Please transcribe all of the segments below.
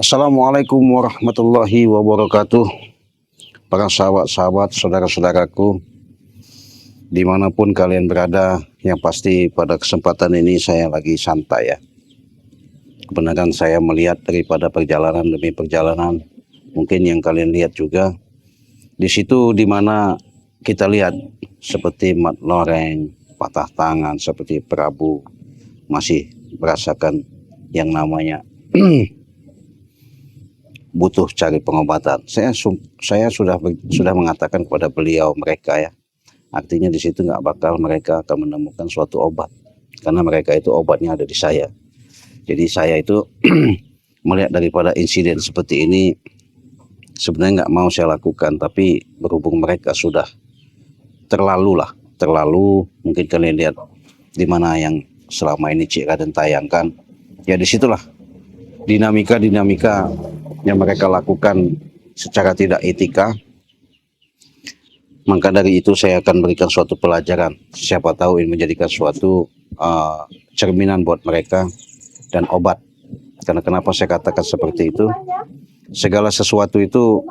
Assalamualaikum warahmatullahi wabarakatuh. Para sahabat-sahabat, saudara-saudaraku, dimanapun kalian berada, yang pasti pada kesempatan ini saya lagi santai ya. Kebenaran saya melihat daripada perjalanan demi perjalanan, mungkin yang kalian lihat juga, di situ dimana kita lihat seperti mat loreng, patah tangan, seperti Prabu masih merasakan yang namanya butuh cari pengobatan. Saya sudah mengatakan kepada beliau mereka ya, artinya di situ nggak bakal mereka akan menemukan suatu obat, karena mereka itu obatnya ada di saya. Jadi saya itu melihat daripada insiden seperti ini sebenarnya nggak mau saya lakukan, tapi berhubung mereka sudah terlalu mungkin kalian lihat di mana yang selama ini Cik Raden tayangkan, ya disitulah dinamika yang mereka lakukan secara tidak etika. Maka dari itu saya akan berikan suatu pelajaran, siapa tahu ini menjadikan suatu cerminan buat mereka dan obat. Karena kenapa saya katakan seperti itu, segala sesuatu itu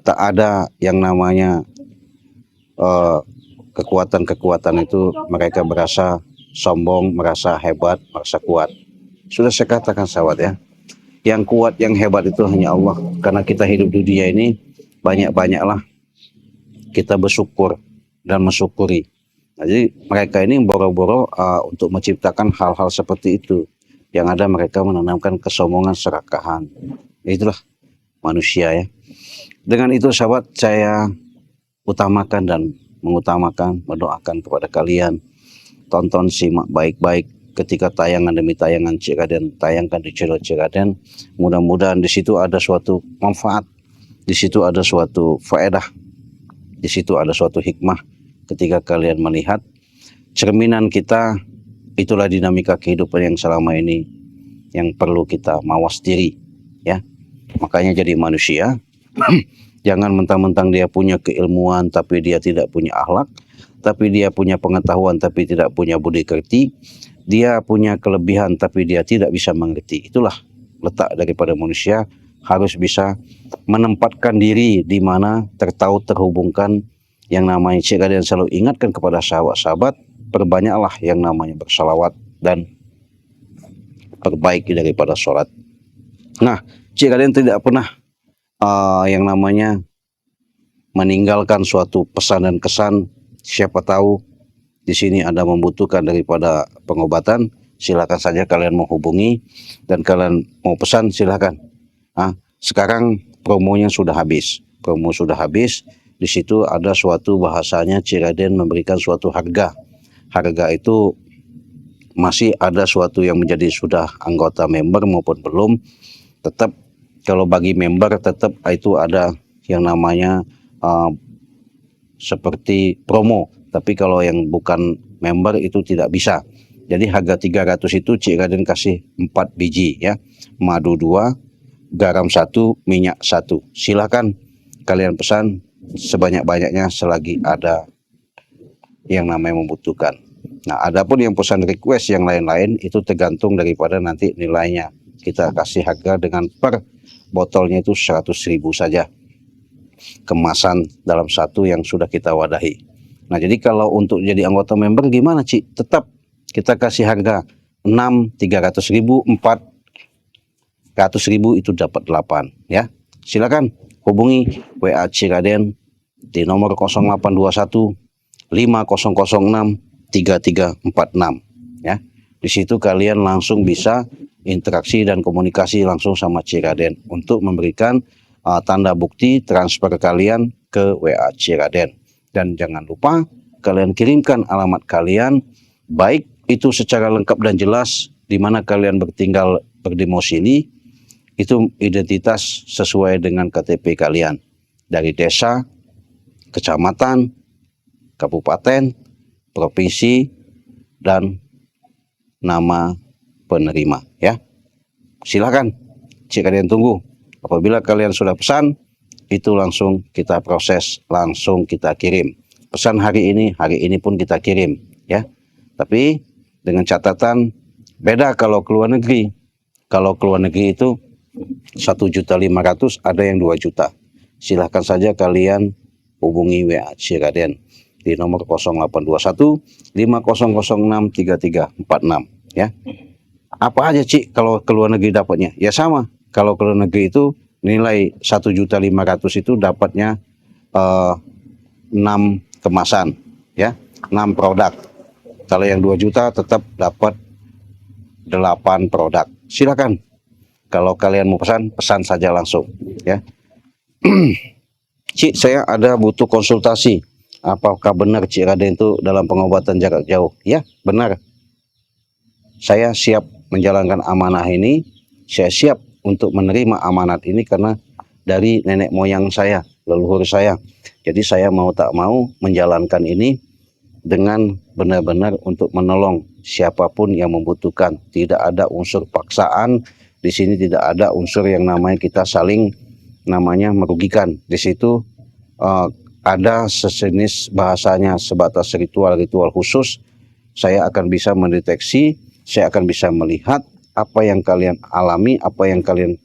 tak ada yang namanya kekuatan itu mereka merasa sombong, merasa hebat, merasa kuat. Sudah saya katakan sahabat ya, yang kuat, yang hebat itu hanya Allah. Karena kita hidup di dunia ini, banyak-banyaklah kita bersyukur dan mensyukuri. Nah, jadi mereka ini boro-boro untuk menciptakan hal-hal seperti itu. Yang ada mereka menanamkan kesombongan, serakahan. Itulah manusia ya. Dengan itu sahabat, saya utamakan dan mengutamakan, mendoakan kepada kalian. Tonton, simak baik-baik ketika tayangan demi tayangan Cik Raden tayangkan di channel Cik Raden. Mudah-mudahan di situ ada suatu manfaat, di situ ada suatu faedah, di situ ada suatu hikmah ketika kalian melihat cerminan kita. Itulah dinamika kehidupan yang selama ini yang perlu kita mawas diri ya. Makanya jadi manusia jangan mentang-mentang dia punya keilmuan tapi dia tidak punya akhlak, tapi dia punya pengetahuan tapi tidak punya budi kerti, dia punya kelebihan tapi dia tidak bisa mengerti. Itulah letak daripada manusia, harus bisa menempatkan diri di mana terhubungkan. Yang namanya Cik Raden selalu ingatkan kepada sahabat-sahabat, perbanyaklah yang namanya bersalawat dan perbaiki daripada sholat. Nah, Cik Raden tidak pernah yang namanya meninggalkan suatu pesan dan kesan. Siapa tahu di sini Anda membutuhkan daripada pengobatan, silakan saja kalian menghubungi, dan kalian mau pesan silakan. Sekarang promonya sudah habis. Promo sudah habis. Di situ ada suatu bahasanya Cik Raden memberikan suatu harga. Harga itu masih ada suatu yang menjadi sudah anggota member maupun belum. Tetap kalau bagi member tetap itu ada yang namanya seperti promo. Tapi kalau yang bukan member itu tidak bisa. Jadi harga 300 itu Cik Raden kasih 4 biji ya. Madu 2, garam 1, minyak 1. Silakan kalian pesan sebanyak-banyaknya selagi ada yang namanya membutuhkan. Nah, adapun yang pesan request yang lain-lain itu tergantung daripada nanti nilainya. Kita kasih harga dengan per botolnya itu 100.000 saja. Kemasan dalam satu yang sudah kita wadahi. Nah, jadi kalau untuk jadi anggota member gimana Cik? Tetap kita kasih harga 6, 300.000, 400.000 itu dapat 8 ya. Silakan hubungi WA Cik Raden di nomor 0821 5006 3346 ya. Di situ kalian langsung bisa interaksi dan komunikasi langsung sama Cik Raden untuk memberikan tanda bukti transfer kalian ke WA Cik Raden. Dan jangan lupa kalian kirimkan alamat kalian, baik itu secara lengkap dan jelas di mana kalian bertinggal berdomisili, itu identitas sesuai dengan KTP kalian dari desa, kecamatan, kabupaten, provinsi, dan nama penerima ya. Silakan Cik Raden tunggu. Apabila kalian sudah pesan, itu langsung kita proses, langsung kita kirim. Pesan hari ini pun kita kirim ya. Tapi dengan catatan beda kalau keluar negeri. Kalau keluar negeri itu 1.500.000, ada yang 2 juta. Silahkan saja kalian hubungi WA Cik Raden di nomor 0821 5006 3346 ya. Apa aja Cik kalau ke luar negeri dapatnya? Ya sama. Kalau ke luar negeri itu nilai 1.500.000 itu dapatnya 6 kemasan ya, 6 produk. Kalau yang 2 juta tetap dapat 8 produk. Silakan. Kalau kalian mau pesan saja langsung ya. Cik, saya ada butuh konsultasi. Apakah benar Cik Raden itu dalam pengobatan jarak jauh? Ya, benar. Saya siap menjalankan amanah ini. Saya siap untuk menerima amanat ini karena dari nenek moyang saya, leluhur saya. Jadi saya mau tak mau menjalankan ini dengan benar-benar untuk menolong siapapun yang membutuhkan. Tidak ada unsur paksaan. Di sini tidak ada unsur yang namanya kita saling namanya merugikan. Di situ ada sejenis bahasanya sebatas ritual-ritual khusus. Saya akan bisa mendeteksi, saya akan bisa melihat apa yang kalian alami, apa yang kalian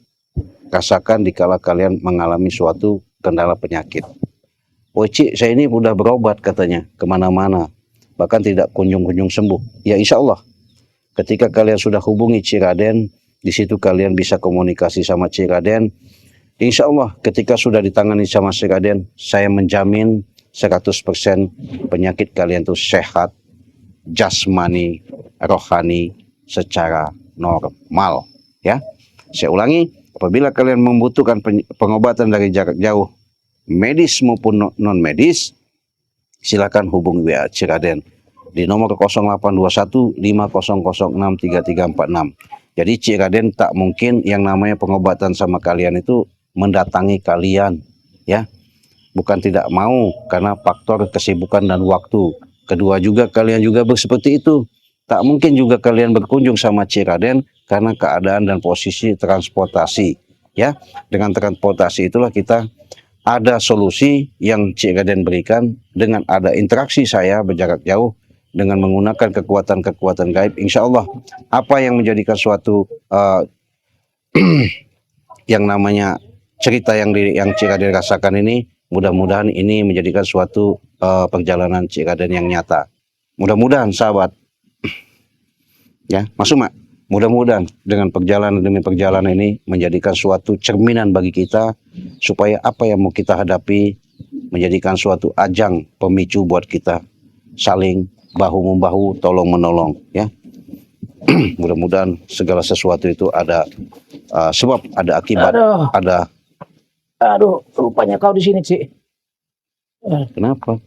rasakan dikala kalian mengalami suatu kendala penyakit. Oh Cik, saya ini udah berobat katanya kemana-mana, bahkan tidak kunjung-kunjung sembuh. Ya insya Allah, ketika kalian sudah hubungi Cik Raden, di situ kalian bisa komunikasi sama Cik Raden. Insya Allah ketika sudah ditangani sama Cik Raden, saya menjamin 100% penyakit kalian itu sehat, jasmani, rohani, secara normal. Ya, saya ulangi, apabila kalian membutuhkan pengobatan dari jarak jauh, medis maupun non medis, silakan hubungi WA Cik Raden di nomor 0821 5006 3346. Jadi Cik Raden tak mungkin yang namanya pengobatan sama kalian itu mendatangi kalian ya. Bukan tidak mau karena faktor kesibukan dan waktu. Kedua juga kalian juga seperti itu. Tak mungkin juga kalian berkunjung sama Cik Raden karena keadaan dan posisi transportasi ya. Dengan transportasi itulah kita ada solusi yang Cik Raden berikan dengan ada interaksi saya berjarak jauh dengan menggunakan kekuatan-kekuatan gaib. Insya Allah apa yang menjadikan suatu yang namanya cerita yang Cik Raden rasakan ini, mudah-mudahan ini menjadikan suatu perjalanan Cik Raden yang nyata. Mudah-mudahan sahabat ya, Mas Uma, mudah-mudahan dengan perjalanan demi perjalanan ini menjadikan suatu cerminan bagi kita supaya apa yang mau kita hadapi menjadikan suatu ajang pemicu buat kita saling bahu-membahu, tolong-menolong ya. Mudah-mudahan segala sesuatu itu ada sebab, ada akibat. Aduh, rupanya kau di sini, Cik. Kenapa?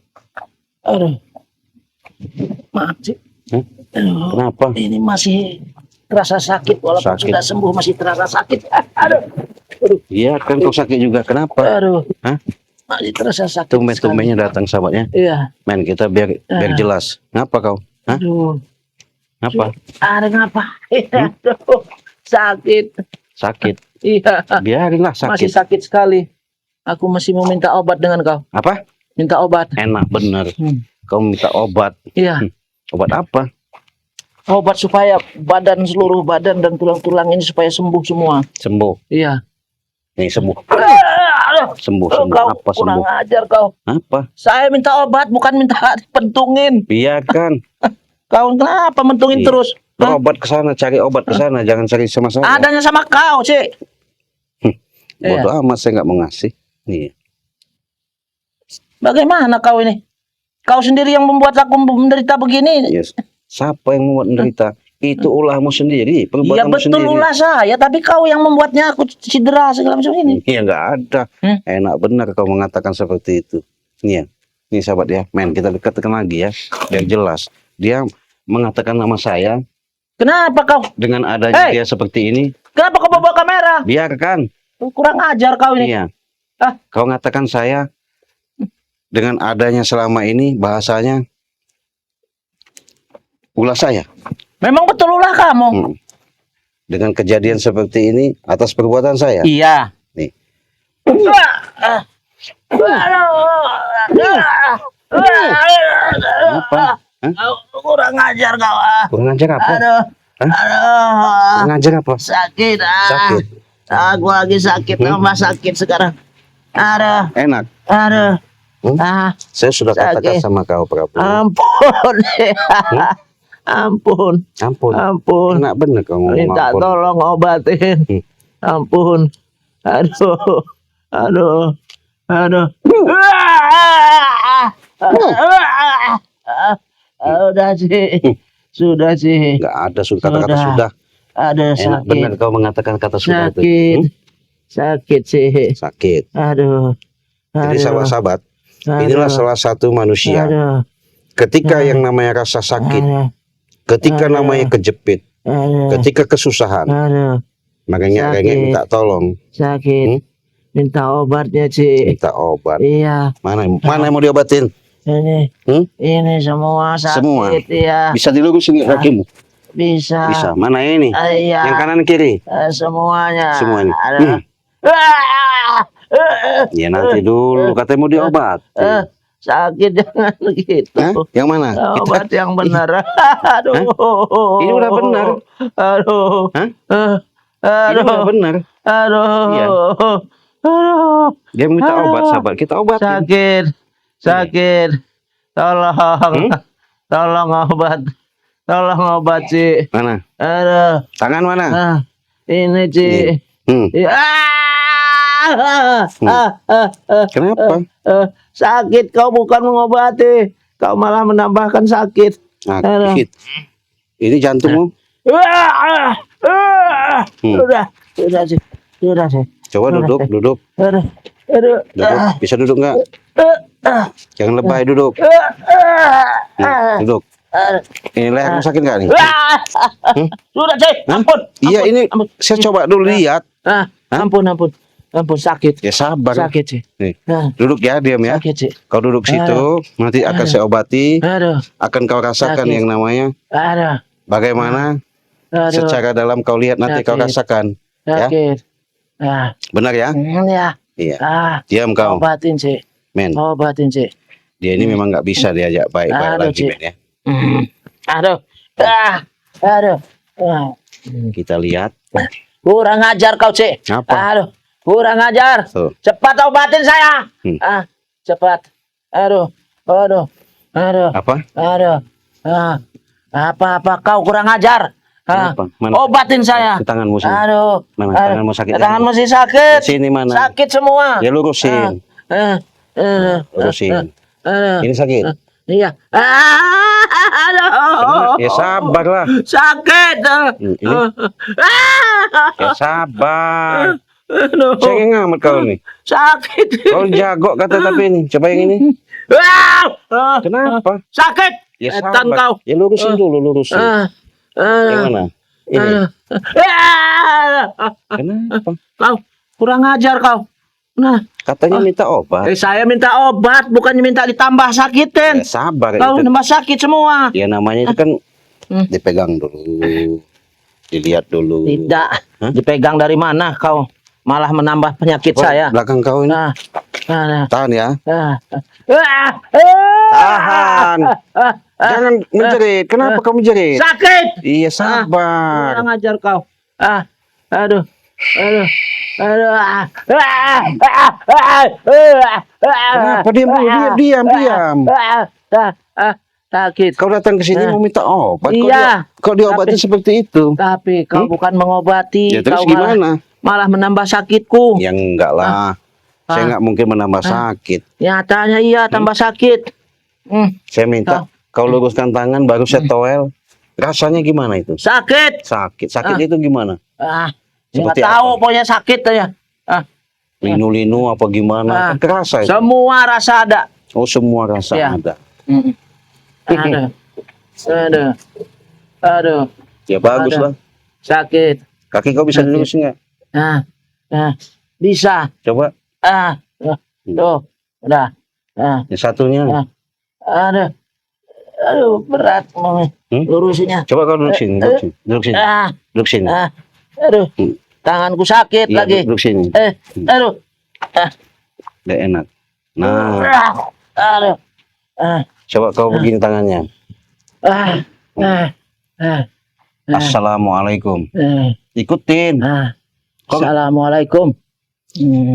Aduh. Maaf, Cik. Kenapa? Ini masih terasa sakit walaupun sudah sembuh masih terasa sakit. Aduh. Iya, kan kau sakit juga. Kenapa? Aduh. Hah? Masih terasa sakit. Tumben-tumbennya datang sahabatnya. Iya. Men, kita biar jelas. Ngapa kau? Hah? Aduh. Ngapa? Ada ngapa? Aduh. Sakit. Sakit. Iya. Biarinlah sakit. Masih sakit sekali. Aku masih mau minta obat dengan kau. Apa? Minta obat. Enak bener. Kau minta obat. Iya. Obat apa? Obat supaya seluruh badan dan tulang-tulang ini supaya sembuh semua. Sembuh. Iya. Nih sembuh. Sembuh. Kau Apa kurang sembuh? ajar kau. Apa? Saya minta obat bukan minta pentungin. Biarkan. Kau kenapa mentungin terus? Berobat ke sana, cari obat ke sana, jangan cari sama saya. Adanya sama kau, Cik. Bodoh amat, saya nggak mau ngasih. Iya. Bagaimana kau ini? Kau sendiri yang membuat aku menderita begini. Yes. Siapa yang membuat menderita? Itu ulahmu sendiri, Ya perbuatanmu betul sendiri. ulah saya, tapi kau yang membuatnya aku cedera segala macam ini. Iya nggak ada. Enak benar kau mengatakan seperti itu. Iya. Nih sahabat ya, men kita dekatkan lagi ya, biar jelas. Dia mengatakan nama saya. Kenapa kau? Dengan adanya dia seperti ini. Kenapa kau bawa kamera? Biarkan. Kurang ajar kau ini. Iya. Kau mengatakan saya dengan adanya selama ini bahasanya ulah saya. Memang betul ulah kamu. Dengan kejadian seperti ini atas perbuatan saya. Iya. Nih. Apa? Kurang ajar kau. Kurang ajar apa? Aduh. Kurang ajar apa? Sakit. Sakit. Aku lagi sakit, tambah sakit sekarang. Aduh, Enak. aduh. Hmm? Saya sudah katakan Sakit. sama kau Prabu. Ampun. Ampun. Ampun. Ampun. Enak bener kau ngomong Minta ampun. tolong obatin. Ampun. Aduh. Aduh. Aduh. Udah sih. Sudah sih. Nggak ada kata-kata sudah. Ada Enak sakit. bener kau mengatakan kata sudah itu. Sakit. Sakit sih. Sakit. Aduh. Jadi Aduh. sahabat-sahabat, inilah Aduh. salah satu manusia. Aduh. Ketika yang namanya rasa sakit, Aduh. ketika Aduh. namanya kejepit, Aduh. ketika kesusahan, Aduh. makanya Sakit. minta tolong, Sakit. Minta obatnya, Ci. minta obat. Iya. Mana yang mau diobatin? Ini semua sakit. Semua? Ya. Bisa dilurusin nggak kakimu? Bisa. Bisa. Mana ini? Iya. Yang kanan kiri? Semuanya. Semuanya. Ada. Ya nanti dulu katanya mau diobat. Sakit jangan gitu. Hah? Yang mana? Obat yang benar. Aduh. Ini udah benar. Aduh. Hah? Aduh. Ini udah benar. Aduh. Iya. Aduh. Dia minta obat, sahabat. Kita obatin. Sakit. Tolong. Tolong obat. Tolong obat, Ci. Mana? Aduh. Tangan mana? Ini, Ci. Kenapa? Sakit, kau bukan mengobati. Kau malah menambahkan sakit. Sakit. Ini jantungmu? Sudah sih. Coba duduk. Duduk. Duduk. Bisa duduk nggak? Jangan lebay, duduk. Duduk. Ini lehermu sakit nggak nih? Sudah sih. Ampun. Iya, ini saya coba dulu lihat. Ampun. Sakit. Ya sabar. Sakit sih. Nih, duduk ya, diam ya. Sakit sih. Kau duduk situ, nanti akan saya obati. Aduh. Akan kau rasakan Sakit. yang namanya Aduh. bagaimana Aduh. secara dalam kau lihat nanti kau Sakit. rasakan. Sakit. Benar ya? Ya. Iya. Diam kau, Obatin sih. men. Obatin sih. Dia ini memang nggak bisa diajak baik-baik Aduh, lagi, Cik. men ya. Aduh. Aduh. Kita lihat. Kurang ajar kau, Cik. Apa? Aduh. Kurang ajar. Tuh. Cepat obatin saya. Cepat. Aduh. Apa? Aduh. Apa kau kurang ajar? Kenapa? Mana? Obatin saya. Ke tanganmu sini. Aduh. Mana? Tanganmu sakit. Tangan masih sakit. Sini mana? Sakit semua. Ya lurusin. Lurusin. Ini sakit. Iya. Aduh. Ya sabarlah. Sakit. Ini. Ya sabar. Aduh. Cengeng amat kau nih. Sakit. Kau jago kata tapi ini. Coba yang ini. Kenapa? Sakit. Ya Etan sabar. kau. Ya lurusin dulu, lurusin. Yang mana? Ini. Kenapa? Kau kurang ajar kau. Nah, Katanya minta obat. saya minta obat, bukannya minta ditambah sakitin. Ya sabar. Kau Itu. nambah sakit semua. Ya namanya itu kan dipegang dulu. Dilihat dulu. Tidak. Dipegang dari mana kau? Malah menambah penyakit saya. Belakang kau ini. Nah. Tahan ya. Tahan. Jangan menjerit. Kenapa kamu menjerit? Sakit. Iya sabar. Kurang ajar kau. Aduh. Kenapa diam. Sakit. Kau datang ke sini mau minta obat. Iya. Kok diobatin seperti itu? Tapi kau bukan mengobati. Ya terus Kau gimana? malah menambah sakitku. Ya enggak lah. Saya nggak mungkin menambah sakit. Nyatanya iya tambah sakit. Saya minta kau luruskan tangan baru saya toel. Rasanya gimana itu? Sakit. Sakit. Sakit itu gimana? Saya Seperti nggak tahu apa? pokoknya sakit ya. Linu-linu apa gimana? Kan kerasa itu. Semua rasa ada. Oh semua rasa Ya. ada. Aduh. Ya bagus Ada. lah. Sakit. Kaki kau bisa dilurusin nggak? Bisa. Coba. Tuh. Udah. Yang satunya. Aduh, berat mau lurusinnya. Coba kau duduk sini. Duduk sini. Duduk sini. Aduh. Tanganku sakit Iya, lagi. duduk sini. Aduh. Udah enak. Nah, Aduh. coba kau begini tangannya. Assalamualaikum. Ikutin. Assalamualaikum.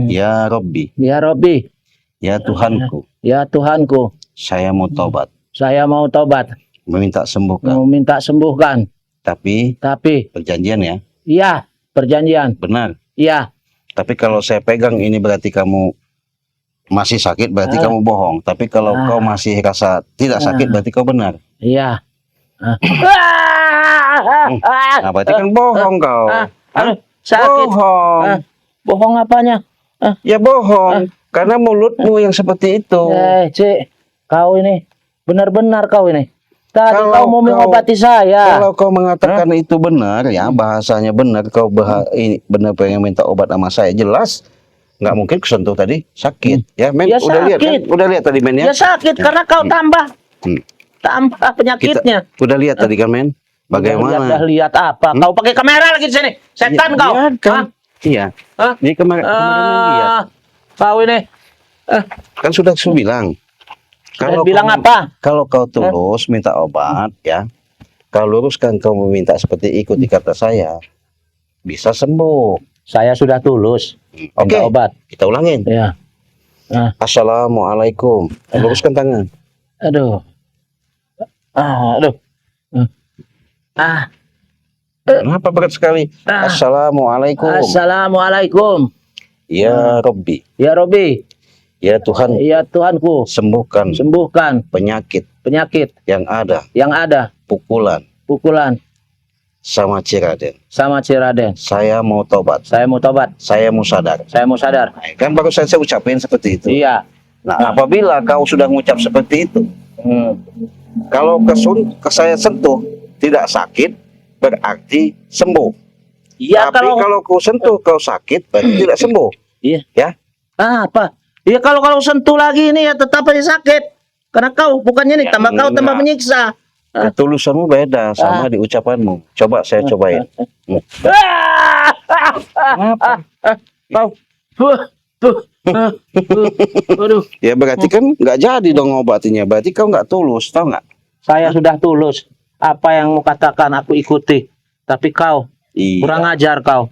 Ya Robbi, Ya Robbi, ya Tuhanku, ya Tuhanku, saya mau tobat, saya mau tobat, meminta sembuhkan. mau minta sembuhkan. Tapi Tapi, perjanjian ya, iya, perjanjian. benar. Iya, Tapi kalau saya pegang ini berarti kamu masih sakit, berarti Ah. kamu bohong. Tapi kalau Ah. kau masih rasa tidak sakit, berarti kau benar. iya. Nah, berarti kan bohong kau. Aduh, sakit. Bohong. Bohong apanya? Ya bohong. Karena mulutmu yang seperti itu. Cik, kau ini benar-benar kau ini. Tadi Kalau kau mau mengobati saya. Kalau kau mengatakan itu benar, ya bahasanya benar, kau ini benar pengen minta obat sama saya, jelas nggak mungkin kesentuh tadi sakit, ya men. Ya, Udah lihat kan? sakit. Udah lihat tadi men ya. Ya sakit karena kau tambah Hmm. penyakitnya. Udah lihat tadi kan men. Bagaimana? Udah lihat apa? Kau pakai kamera lagi di sini. Setan kau. Iya kan? Hah? Iya. Hah? Ini kemarin lihat. Kau ini Kan sudah aku bilang. sudah bilang apa? Kalau kau tulus minta obat ya, kau luruskan kau meminta seperti ikuti kata saya, bisa sembuh. Saya sudah tulus Oke. minta obat. Kita ulangin. Ya. Assalamualaikum. Luruskan tangan. Aduh. Aduh. Kenapa berat sekali? Assalamualaikum. Assalamualaikum. Ya Robbi, Ya Robi, ya Tuhan, ya Tuhanku, sembuhkan sembuhkan penyakit penyakit yang ada, yang ada, pukulan pukulan sama Ciraden. sama Ciraden. Saya mau tobat, Saya mau tobat, saya mau sadar. saya mau sadar. Kan baru saya ucapin seperti itu. Iya. Nah, apabila kau sudah mengucap seperti itu, kalau saya sentuh tidak sakit, berarti sembuh. Iya Tapi kalau kau sentuh kau sakit, berarti tidak sembuh. Iya. Ya? Apa? Iya kalau sentuh lagi ini ya tetap aja sakit. Karena kau bukannya nih Ya, tambah kau tambah enggak. menyiksa. Ketulusanmu beda sama di ucapanmu. Coba saya cobain. Kenapa? Kau. Aduh. Ya berarti kan nggak jadi dong ngobatinya. Berarti kau nggak tulus, tau nggak? Saya sudah tulus. Apa yang mau katakan aku ikuti. Tapi kau Iya. kurang ajar kau.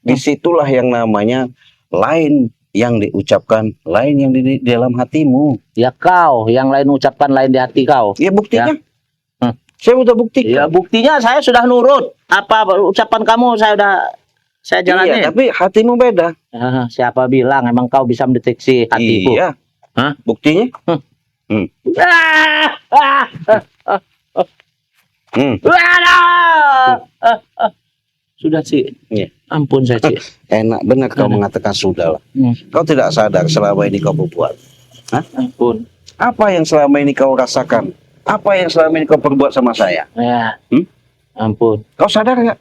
Disitulah yang namanya lain yang diucapkan, lain yang di dalam hatimu. Ya kau yang lain ucapkan lain di hati kau. Ya buktinya. Ya. Saya udah Ya buktikan. buktinya saya sudah nurut. Apa ucapan kamu saya jalani. Iya, tapi hatimu beda. Siapa bilang emang kau bisa mendeteksi hatiku? Iya. Hah? Buktinya? Hmm. Sudah sih. Iya. Ampun saya sih. Enak benar kau mengatakan sudah lah. Kau tidak sadar selama ini kau berbuat. Hah? Ampun. Apa yang selama ini kau rasakan? Apa yang selama ini kau perbuat sama saya? Ya. Hmm? Ampun. Kau sadar nggak?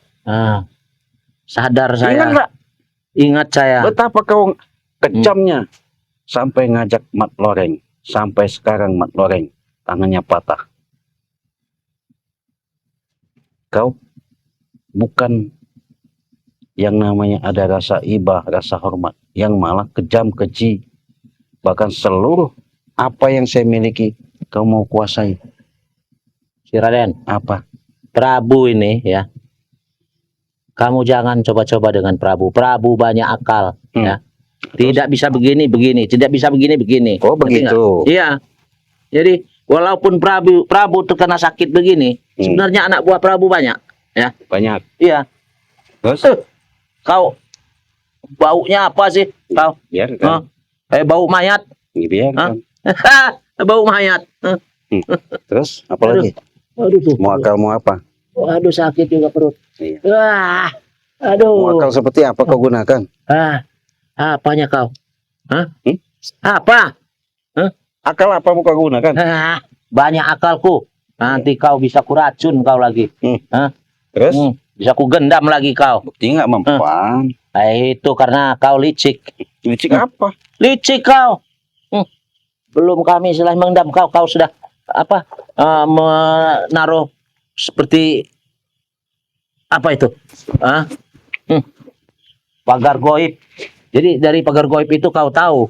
Sadar saya. Ingat nggak? Ingat saya. Betapa kau kejamnya sampai ngajak Mat Loreng. Sampai sekarang Mat Loreng tangannya patah. Kau bukan yang namanya ada rasa iba, rasa hormat, yang malah kejam, keji, bahkan seluruh apa yang saya miliki kau mau kuasai. Si Raden, Apa? Prabu ini ya. Kamu jangan coba-coba dengan Prabu. Prabu banyak akal ya. Tidak bisa begini, tidak bisa begini. Oh Ngerti begitu. nggak? Iya. Jadi walaupun Prabu terkena sakit begini, sebenarnya anak buah Prabu banyak ya. Banyak. Iya. Terus? Kau baunya apa sih kau? Biarkan. Bau mayat. Biarkan. Bau mayat. Terus apa lagi? Aduh tuh. Mau akalmu apa? Aduh sakit juga perut. Iya. Wah. Mau Aduh. akal seperti apa kau gunakan? Apanya kau? Hah? Hmm? Apa? Akal apa mau kau gunakan? Banyak akalku. Nanti kau bisa kuracun kau lagi. Terus? Bisa ku gendam lagi kau. Bukti nggak mempan? Itu karena kau licik. Licik apa? Licik kau. Belum kami selesai mengendam kau sudah apa? Menaruh seperti apa itu? Pagar goib. Jadi dari pagar goib itu kau tahu.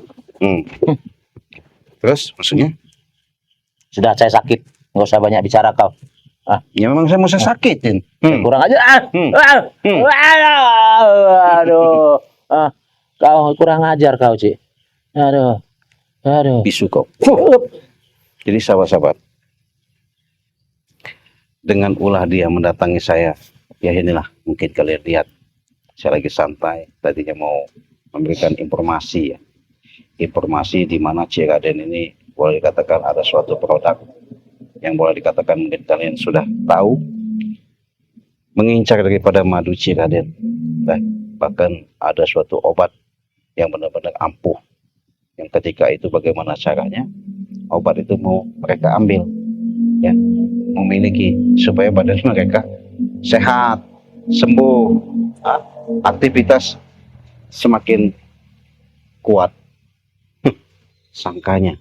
Terus maksudnya? Sudah saya sakit. Nggak usah banyak bicara kau. Ya memang saya mau saya sakitin. Kurang aja. Aduh. Kau kurang ajar kau, Cik. Aduh. Aduh. Bisu kau. Jadi sahabat-sahabat, dengan ulah dia mendatangi saya, ya inilah mungkin kalian lihat, saya lagi santai, tadinya mau memberikan informasi ya. Informasi di mana Ciraden ini boleh dikatakan ada suatu produk yang boleh dikatakan mungkin kalian sudah tahu, mengincar daripada madu Ciraden. Bahkan ada suatu obat yang benar-benar ampuh, yang ketika itu bagaimana caranya obat itu mau mereka ambil ya, memiliki supaya badan mereka sehat, sembuh, aktivitas semakin kuat. Sangkanya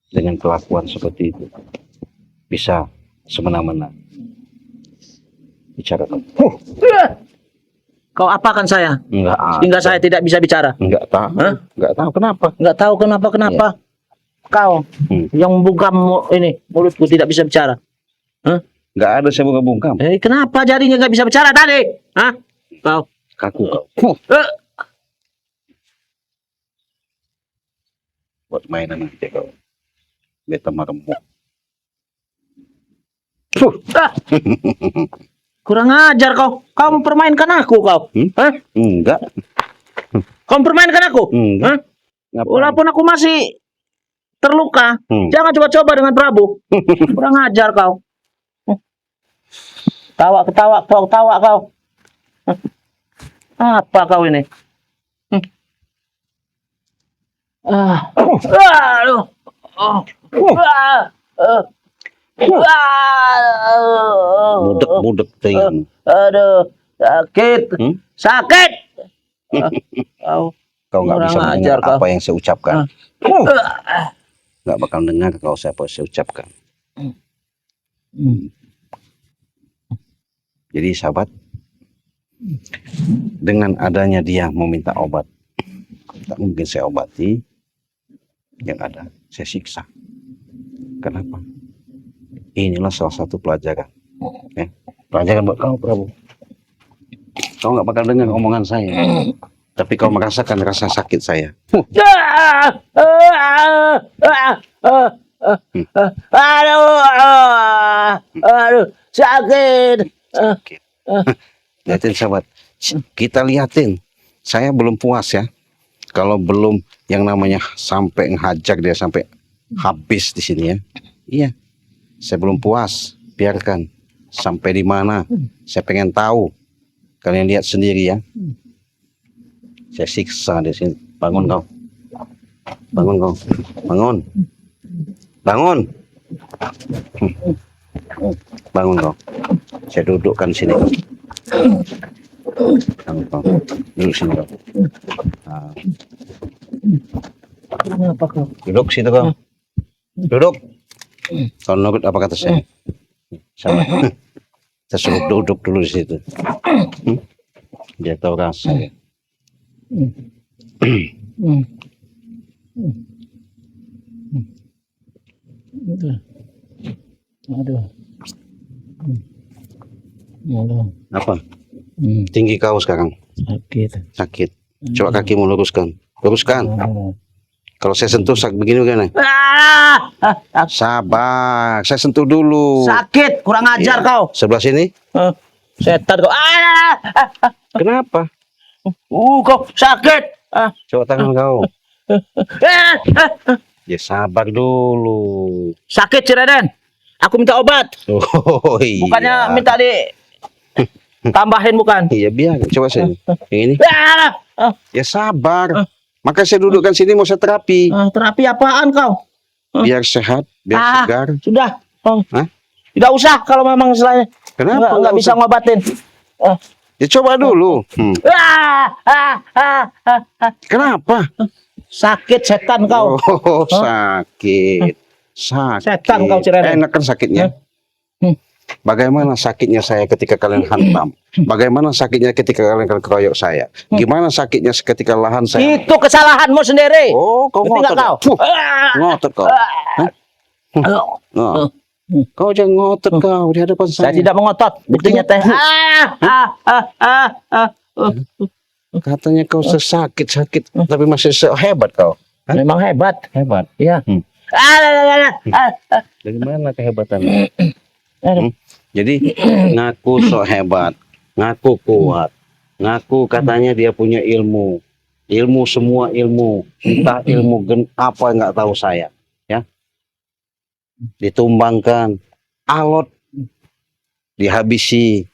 dengan kelakuan seperti itu bisa semena-mena bicara. Kau apakan saya? Enggak Sehingga saya tidak bisa bicara. Enggak tahu. Hah? Enggak tahu kenapa. Enggak tahu kenapa. Kau yang bungkam ini mulutku tidak bisa bicara. Enggak ada saya bungkam. Kenapa jadinya nggak bisa bicara tadi? Hah? Kau Kaku kau. Buat mainan aja kau. Beta maremuk. kurang ajar kau. Kau mempermainkan aku kau. Hah? Enggak. Kau mempermainkan aku? Enggak. Hah? Walaupun aku masih terluka, jangan coba-coba dengan Prabu. Kurang ajar kau. Ketawa kau. Apa kau ini? Aduh. Mudek dengan. Aduh, sakit. Sakit. Kau nggak bisa Kurang mendengar ajar kau. apa yang saya ucapkan. Nggak bakal dengar kalau apa saya ucapkan. Jadi sahabat, dengan adanya dia meminta obat, tak mungkin saya obati. Yang ada saya siksa. Kenapa? Inilah salah satu pelajaran. Pelajaran buat kau, Prabu. Kau nggak bakal dengar omongan saya, tapi kau merasakan rasa sakit saya. Aduh, sakit. Lihatin sahabat, kita lihatin. Saya belum puas ya. Kalau belum yang namanya sampai ngehajar dia sampai habis di sini ya. Iya, saya belum puas. Biarkan sampai di mana. Saya pengen tahu. Kalian lihat sendiri ya. Saya siksa di sini. Bangun kau. Bangun kau. Bangun. Bangun. Bangun kau. Saya dudukkan sini. Bangun kau. Duduk sini kau. Kenapa kau? Duduk situ kau. Duduk. Kau nurut apa kata saya? Sama. Saya suruh duduk dulu di situ. Dia tahu rasa ya. Aduh. Apa? Tinggi kau sekarang. Sakit. Sakit. Coba kakimu luruskan. Luruskan. Kalau saya sentuh begini gimana? Sabar. Saya sentuh dulu. Sakit, kurang ajar Iya. kau. Sebelah sini. Setan kau. Kenapa? Kau sakit. Coba tangan kau. Ya sabar dulu. Sakit Ciraden. Aku minta obat. Oh iya. Bukannya minta tambahin bukan? Iya biar. Coba sini. Yang ini. Ya sabar. Maka saya dudukkan sini mau saya terapi. Terapi apaan kau? Biar sehat, biar segar. Sudah. Hah? Tidak usah kalau memang selain Kenapa? nggak bisa ngobatin. Ya coba dulu. Kenapa? Sakit setan kau. Oh, sakit. Sakit. Setan kau, Ciraden. Enak kan sakitnya? Bagaimana sakitnya saya ketika kalian hantam? Bagaimana sakitnya ketika kalian keroyok saya? Gimana sakitnya ketika lahan saya? Itu kesalahanmu sendiri. Oh, kau Ngerti nggak ngotot. kau? Ngotot kau. Hah? Nah. Kau jangan ngotot kau di hadapan saya. Saya tidak mengotot. Buktinya teh. Katanya kau sakit, tapi masih sehebat kau. Hah? Memang hebat. Hebat. Iya. Dari mana kehebatannya? Aduh. Jadi ngaku sok hebat, ngaku kuat, ngaku katanya dia punya ilmu, semua ilmu, entah ilmu apa nggak tahu saya, ya. Ditumbangkan, alot, dihabisi,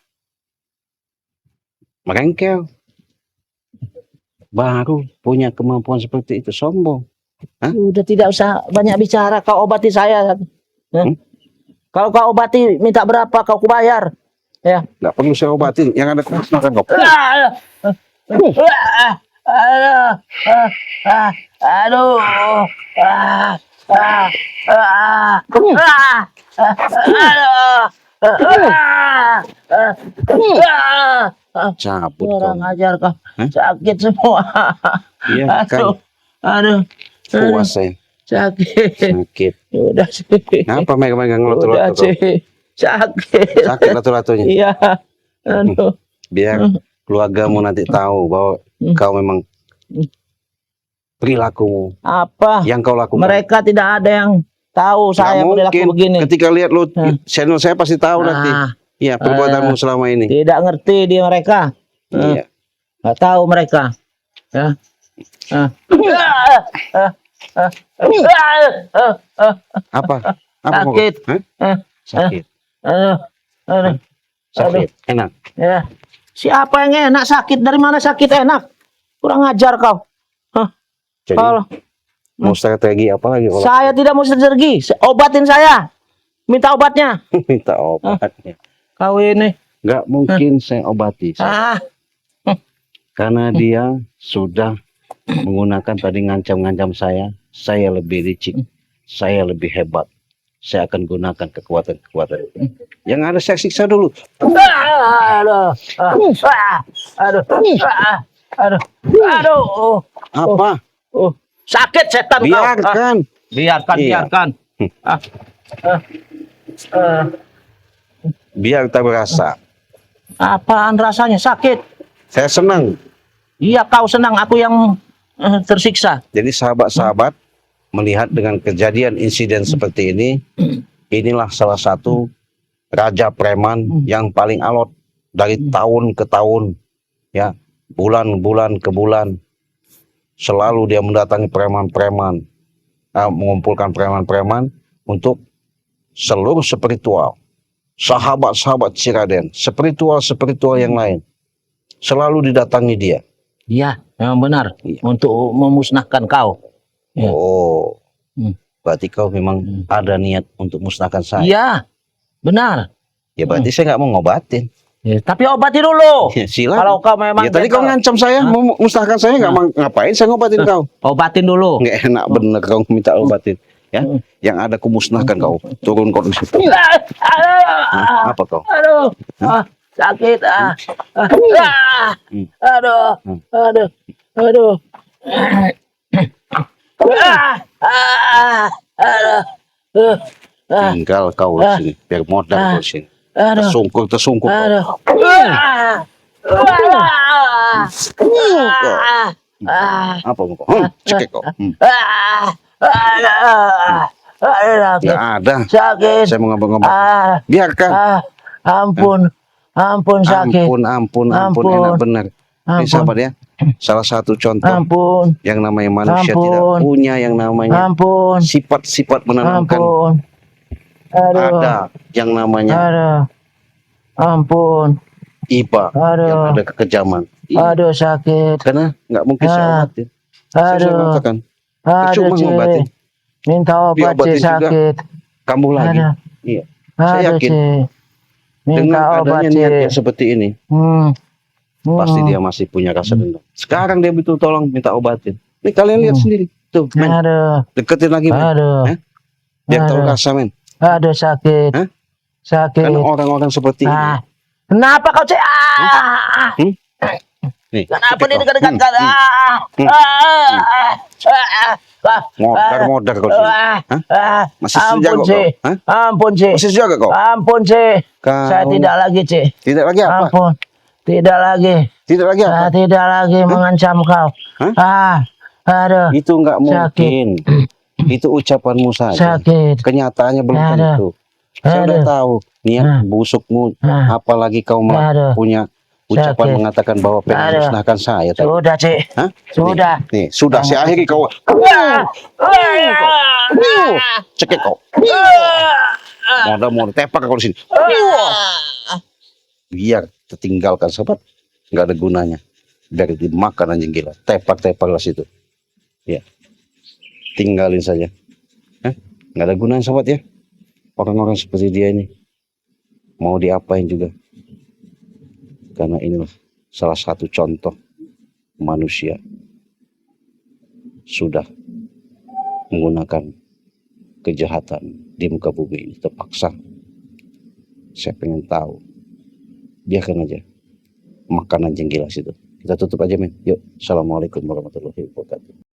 merengkel, baru punya kemampuan seperti itu, sombong. Udah tidak usah banyak bicara, kau obati saya. Kalau kau obati minta berapa kau kubayar. Ya. Nggak perlu saya obatin, yang ada kemusnahan kau. Cabut kau. Kurang ajar kau. Sakit semua. Iya kan, Aduh. puas saya. Sakit. Sakit. Udah sih. Kenapa megang-megang Udah lato-lato kau? sih. Sakit. Sakit lato-latonya. Iya. Aduh. Biar keluargamu nanti tahu bahwa kau memang perilakumu Apa? yang kau lakukan. Mereka tidak ada yang tahu Nggak saya perilaku mungkin. begini. Ketika lihat lo channel saya pasti tahu nanti. Iya, perbuatanmu selama ini. Tidak ngerti dia mereka. Iya. Nggak tahu mereka. Ya. Apa? Apa mau? Sakit. Hah? Sakit. Aduh. Sakit. Enak. Ya. Siapa yang enak sakit? Dari mana sakit enak? Kurang ajar kau. Jadi Kalau mau strategi apa lagi kalau saya tidak mau strategi, obatin saya. Minta obatnya. minta obatnya? Kau ini. Nggak mungkin saya obati. Ah. Karena dia sudah menggunakan tadi ngancam-ngancam saya lebih licik, saya lebih hebat. Saya akan gunakan kekuatan-kekuatan itu. Yang ada saya siksa dulu. Aduh. Aduh. Apa? Sakit setan kau. Biarkan. Biarkan, Iya. biarkan. Biar tak berasa. Apaan rasanya sakit? Saya senang. Iya kau senang, aku yang tersiksa. Jadi sahabat-sahabat melihat dengan kejadian insiden seperti ini, inilah salah satu raja preman yang paling alot dari tahun ke tahun, ya, bulan ke bulan, selalu dia mendatangi preman-preman, mengumpulkan preman-preman untuk seluruh spiritual, sahabat-sahabat Ciraden, spiritual yang lain, selalu didatangi dia. Iya, memang benar. Iya. Untuk memusnahkan kau. Ya. Oh, berarti kau memang ada niat untuk musnahkan saya. Iya, benar. Ya berarti saya nggak mau ngobatin. Ya, tapi obati dulu. Ya, silakan. Kalau kau memang Ya tadi kau gentle, ngancam saya mau musnahkan saya, nggak ngapain saya ngobatin kau? obatin dulu. Nggak enak bener kau minta obatin. Ya, yang ada ku musnahkan kau. Turun kau. Apa kau? Aduh. Sakit. Aduh. Aduh. Tinggal kau di sini, biar modal kau di sini. Tersungkur. Aduh. Apa kau? Cekek kau. Nggak ada. Sakit. Saya mau ngobat. Biarkan. Ampun sakit. Ampun, enak benar. Ini sahabat ya, salah satu contoh Ampun. yang namanya manusia Ampun. tidak punya yang namanya Ampun. sifat-sifat menenangkan. Ampun. Aduh. Ada yang namanya Aduh. Ampun. iba, yang Aduh. ada kekejaman. Aduh sakit. Karena nggak mungkin saya obatin. Saya sudah Aduh. mengatakan, Aduh cuma ngobatin. Cik. Minta obat Diobatin Cik juga. sakit. Kamu lagi. Aduh. Iya. Saya Aduh yakin Cik. Minta dengan obat adanya niat yang Cik. seperti ini, pasti dia masih punya rasa dendam. Sekarang dia butuh tolong minta obatin. Ini kalian lihat sendiri. Tuh, men. Aduh. Deketin lagi, men. Aduh. Hah? Biar tahu Aduh. rasa, men. Aduh sakit. Hah? Sakit. Karena orang-orang seperti ini. Kenapa kau Cik? Nih, Kenapa cekek dia kau. dekat-dekat? Modar kau sini. Hah? Masih sejago Ampun kau? Cik. Hah? Ampun Cik. Masih sejago kau? Ampun Cik. Kau Saya tidak lagi Cik. tidak lagi apa? Ampun. Tidak lagi. Tidak lagi apa? Tidak lagi mengancam kau. Hah? Aduh. Itu nggak Sakit. mungkin. Itu ucapanmu saja. Sakit. Kenyataannya belum Aduh. tentu. Saya udah Aduh. tahu niat busukmu, apalagi kau Aduh. punya ucapan Sakit. mengatakan bahwa pengen Aduh. musnahkan saya tadi. Sudah, Cik. Hah? Sudah. Nih, sudah saya akhiri kau. Cekek kau. Mau tepak kau di sini. Biar tertinggalkan sobat, nggak ada gunanya. Biar dimakan anjing gila. Tepak-tepaklah situ. Ya, tinggalin saja. Nggak ada gunanya sobat ya. Orang-orang seperti dia ini mau diapain juga. Karena inilah salah satu contoh manusia sudah menggunakan kejahatan di muka bumi ini terpaksa. Saya pengen tahu, biarkan aja makan anjing gila situ. Kita tutup aja men. Yuk, assalamualaikum warahmatullahi wabarakatuh.